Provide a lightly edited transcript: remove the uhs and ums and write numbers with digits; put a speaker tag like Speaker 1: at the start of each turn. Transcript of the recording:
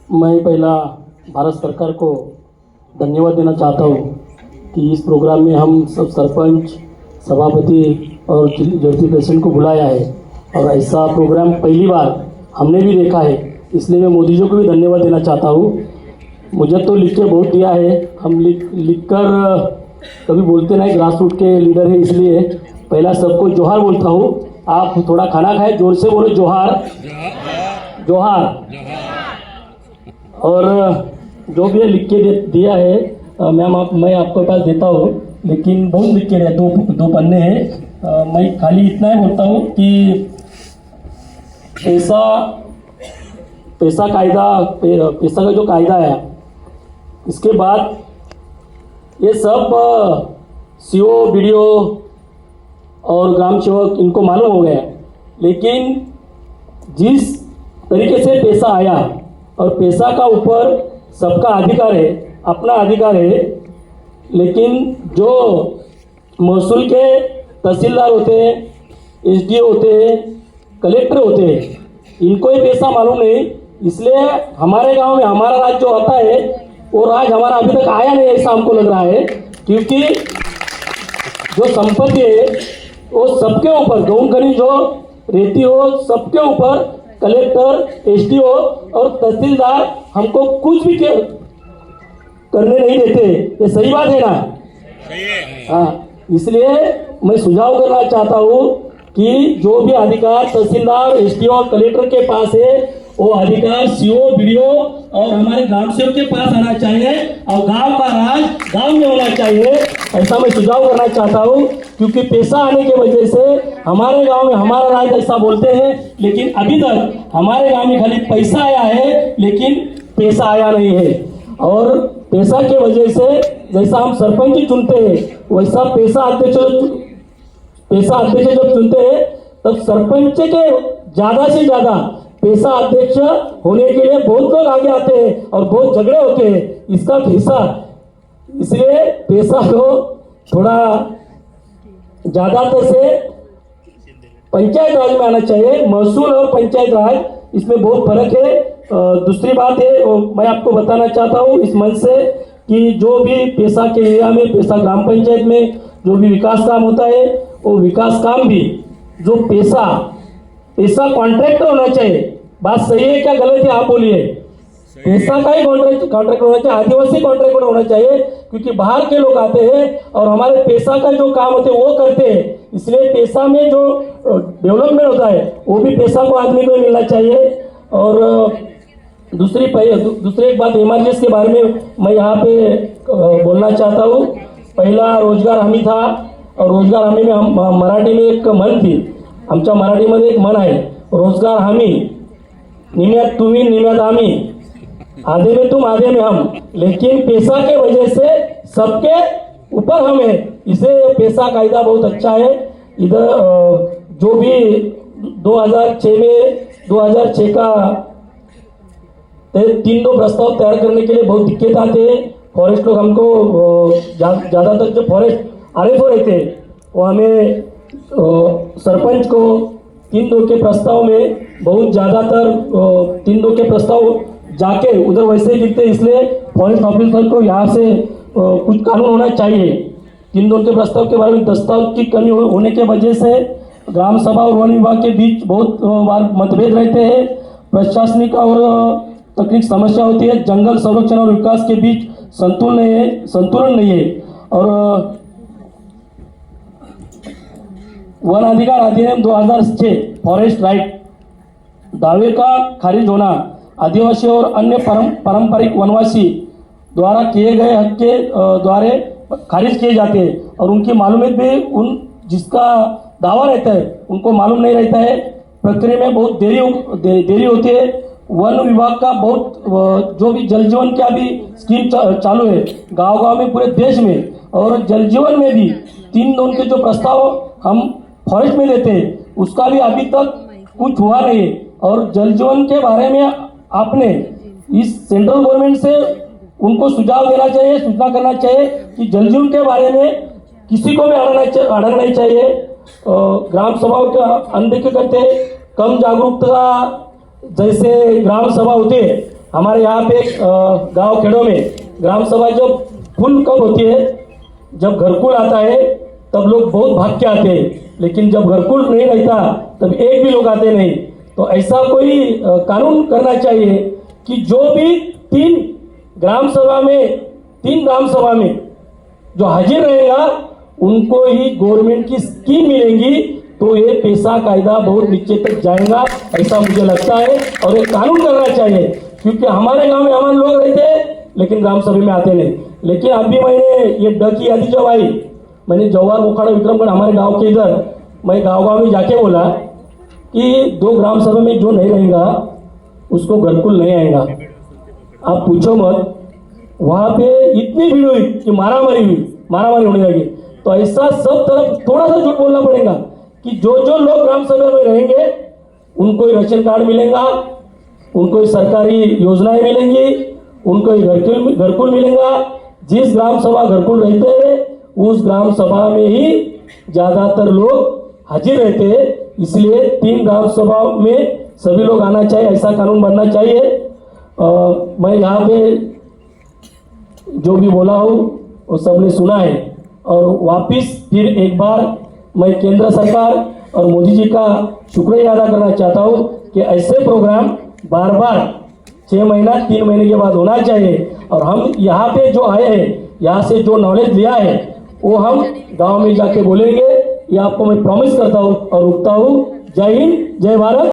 Speaker 1: मैं पहला भारत सरकार को धन्यवाद देना चाहता हूँ कि इस प्रोग्राम में हम सब सरपंच, सभापति और जड़ती प्रेसिडेंट को बुलाया है और ऐसा प्रोग्राम पहली बार हमने भी देखा है, इसलिए मैं मोदी जी को भी धन्यवाद देना चाहता हूँ। मुझे तो लिख के बहुत दिया है, हम लिख कर कभी बोलते नहीं, ग्रास रूट के लीडर है, इसलिए पहला सबको जोहार बोलता हूँ। आप थोड़ा खाना खाए, जोर से बोलो जोहार जोहार। और जो भी लिख के दिया है मैं आपको पास देता हूँ, लेकिन बहुत लिख के दो पन्ने हैं। मैं खाली इतना ही बोलता हूँ कि पैसा का जो कायदा है, इसके बाद ये सब सीओ, बीडीओ और ग्राम सेवक इनको मालूम हो गया, लेकिन जिस तरीके से पैसा आया और पैसा का ऊपर सबका अधिकार है, अपना अधिकार है, लेकिन जो महसूल के तहसीलदार होते हैं, एसडीओ होते हैं, कलेक्टर होते हैं, इनको ही पैसा मालूम नहीं। इसलिए हमारे गांव में हमारा राज जो आता है वो राज हमारा अभी तक आया नहीं, ऐसा हमको लग रहा है, क्योंकि जो संपत्ति है वो सबके ऊपर, गौण खनिज जो रहती हो सबके ऊपर कलेक्टर, एसडीओ और तहसीलदार हमको कुछ भी करने नहीं देते। ये सही बात है ना? हाँ, इसलिए मैं सुझाव करना चाहता हूँ कि जो भी अधिकार तहसीलदार, एसडीओ और कलेक्टर के पास है वो अधिकार सीओ, बीडीओ और हमारे ग्राम सेवक के पास आना चाहिए और गांव का राज गांव में होना चाहिए, ऐसा मैं सुझाव करना चाहता हूँ। क्योंकि पैसा आने की वजह से हमारे गांव में हमारा राज ऐसा बोलते हैं, लेकिन अभी तक हमारे गांव में खाली पैसा आया है, लेकिन पैसा आया नहीं है। और पैसा की वजह से जैसा हम सरपंच चुनते हैं, वैसा पैसा अध्यक्ष जब चुनते हैं तब सरपंच के ज्यादा से ज्यादा पैसा अध्यक्ष होने के लिए बहुत लोग आगे आते हैं और बहुत झगड़े होते हैं इसका हिस्सा। इसलिए पैसा को थोड़ा ज्यादातर से पंचायत राज में आना चाहिए। महसूल और पंचायत राज इसमें बहुत फर्क है। दूसरी बात है, मैं आपको बताना चाहता हूँ इस मंच से कि जो भी पैसा के एरिया में, पैसा ग्राम पंचायत में जो भी विकास काम होता है, वो विकास काम भी जो पैसा कॉन्ट्रैक्ट होना चाहिए। बात सही है क्या गलत है, आप बोलिए? पैसा का ही कॉन्ट्रैक्ट होना चाहिए, आदिवासी कॉन्ट्रैक्ट होना चाहिए, क्योंकि बाहर के लोग आते हैं और हमारे पैसा का जो काम होते हैं वो करते हैं। इसलिए पैसा में जो डेवलपमेंट होता है वो भी पैसा को आदमी को मिलना चाहिए। और दूसरी एक बात इमरजेंसी के बारे में मैं यहाँ पे बोलना चाहता हूँ। पहला रोजगार हमी था और रोजगार हमी में हम मराठी में एक म्हण थी, आमच्या मराठीमध्ये एक म्हण आहे, रोजगार हमी, निम्यात तुम्ही निम्यात आम्ही, आधे में तुम आधे में हम। लेकिन पैसा के वजह से सबके ऊपर हम है, इसे पैसा कायदा बहुत अच्छा है। इधर जो भी 2006 का 3 प्रस्ताव तैयार करने के लिए बहुत दिक्कत आते हैं। फॉरेस्ट लोग हमको ज़्यादातर जो फॉरेस्ट आरएफओ रहते हैं वो हमें सरपंच को 3-2 के प्रस्ताव में बहुत ज़्यादातर 3-2 के प्रस्ताव जाके उधर वैसे ही दिखते, इसलिए फॉरेस्ट ऑफिसर को यहाँ से कुछ कानून होना चाहिए। 3-2 के प्रस्ताव के बारे में दस्तावेज की कमी होने के वजह से ग्राम सभा और वन विभाग के बीच बहुत बार मतभेद रहते हैं, प्रशासनिक और तकनीक समस्या होती है, जंगल संरक्षण और विकास के बीच संतुलन नहीं है। और वन अधिकार अधिनियम 2006 फॉरेस्ट राइट दावे का खारिज होना, आदिवासी और अन्य पारंपरिक वनवासी द्वारा किए गए हक के द्वारा खारिज किए जाते हैं और उनकी मालूमियत भी जिसका दावा रहता है उनको मालूम नहीं रहता है। प्रक्रिया में बहुत देरी होती है। वन विभाग का बहुत जो भी जल जीवन का भी स्कीम चालू है गांव में पूरे देश में, और जल जीवन में भी 3-2 के जो प्रस्ताव हम फॉरेस्ट में लेते हैं उसका भी अभी तक कुछ हुआ नहीं है। और जल जीवन के बारे में आपने इस सेंट्रल गवर्नमेंट से उनको सुझाव देना चाहिए, सूचना करना चाहिए कि जल जीवन के बारे में किसी को भी अड़ना नहीं चाहिए। ग्राम सभाओं का अनदेखी करते, कम जागरूकता जैसे ग्राम सभा होते हमारे यहाँ पे गांव खेड़ों में ग्राम सभा जब फुल कब होती है, जब घरकुल आता है तब लोग बहुत भाग के आते हैं, लेकिन जब घरकुल नहीं रहता तब एक भी लोग आते नहीं। तो ऐसा कोई कानून करना चाहिए कि जो भी तीन ग्राम सभा में जो हाजिर रहेगा उनको ही गवर्नमेंट की स्कीम मिलेंगी, तो ये पैसा कायदा बहुत नीचे तक जाएगा, ऐसा मुझे लगता है। और ये कानून करना चाहिए, क्योंकि हमारे गांव में हमारे लोग रहते हैं लेकिन ग्राम सभा में आते नहीं। लेकिन अभी मैंने ये ड की यादी जब आई, मैंने जवाहर मोखाड़ा विक्रमगढ़ हमारे गांव के इधर मैं गांव में जाके बोला कि 2 ग्राम सभा में जो नहीं रहेगा उसको घरकुल नहीं आएगा। आप पूछो मत, वहां पे इतनी भीड़ हुई कि मारामारी होने लगी। तो ऐसा सब तरफ थोड़ा सा झूठ बोलना पड़ेगा कि जो लोग ग्राम सभा में रहेंगे उनको ही राशन कार्ड मिलेगा, उनको ही सरकारी योजनाएं मिलेंगी, उनको ही घरकुल मिलेगा। जिस ग्राम सभा घरकुल रहते हैं उस ग्राम सभा में ही ज्यादातर लोग हाजिर रहते हैं, इसलिए 3 ग्राम सभा में सभी लोग आना चाहिए, ऐसा कानून बनना चाहिए। मैं यहाँ पे जो भी बोला हूँ वो सबने सुना है, और वापिस फिर एक बार मैं केंद्र सरकार और मोदी जी का शुक्रिया अदा करना चाहता हूँ कि ऐसे प्रोग्राम बार 6 महीना 3 महीने के बाद होना चाहिए। और हम यहाँ पे जो आए हैं, यहाँ से जो नॉलेज लिया है वो हम गांव में जाके बोलेंगे, ये आपको मैं प्रॉमिस करता हूँ और रुकता हूँ। जय हिंद, जय भारत।